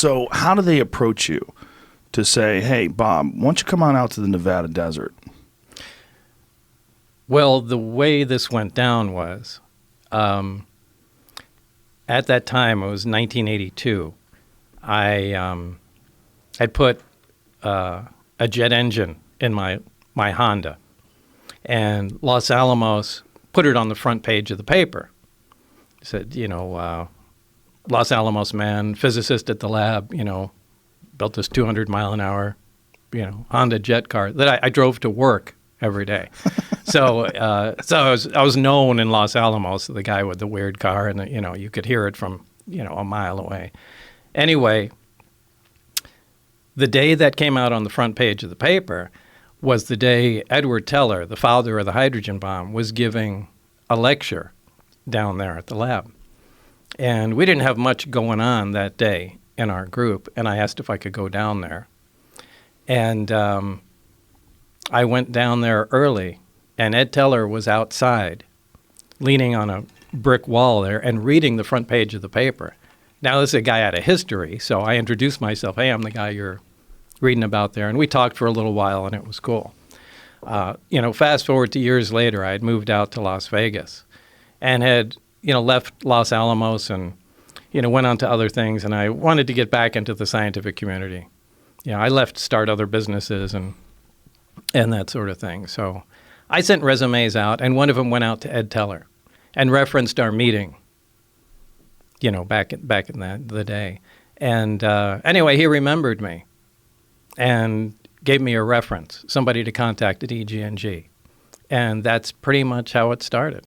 So how do they approach you to say, hey, Bob, why don't you come on out to the Nevada desert? Well, the way this went down was, at that time, it was 1982, I had put a jet engine in my Honda, and Los Alamos put it on the front page of the paper. It said, Los Alamos man, physicist at the lab, built this 200-mile-an-hour, Honda jet car that I drove to work every day. So I was known in Los Alamos, the guy with the weird car, and you could hear it from a mile away. Anyway, the day that came out on the front page of the paper was the day Edward Teller, the father of the hydrogen bomb, was giving a lecture down there at the lab. And we didn't have much going on that day in our group, and I asked if I could go down there. And I went down there early, and Ed Teller was outside, leaning on a brick wall there and reading the front page of the paper. Now, this is a guy out of history, so I introduced myself. Hey, I'm the guy you're reading about there. And we talked for a little while, and it was cool. Fast forward to years later, I had moved out to Las Vegas and had, left Los Alamos and, went on to other things. And I wanted to get back into the scientific community. I left to start other businesses and that sort of thing. So I sent resumes out, and one of them went out to Ed Teller and referenced our meeting, back in the day. And anyway, he remembered me and gave me a reference, somebody to contact at EG&G. And that's pretty much how it started.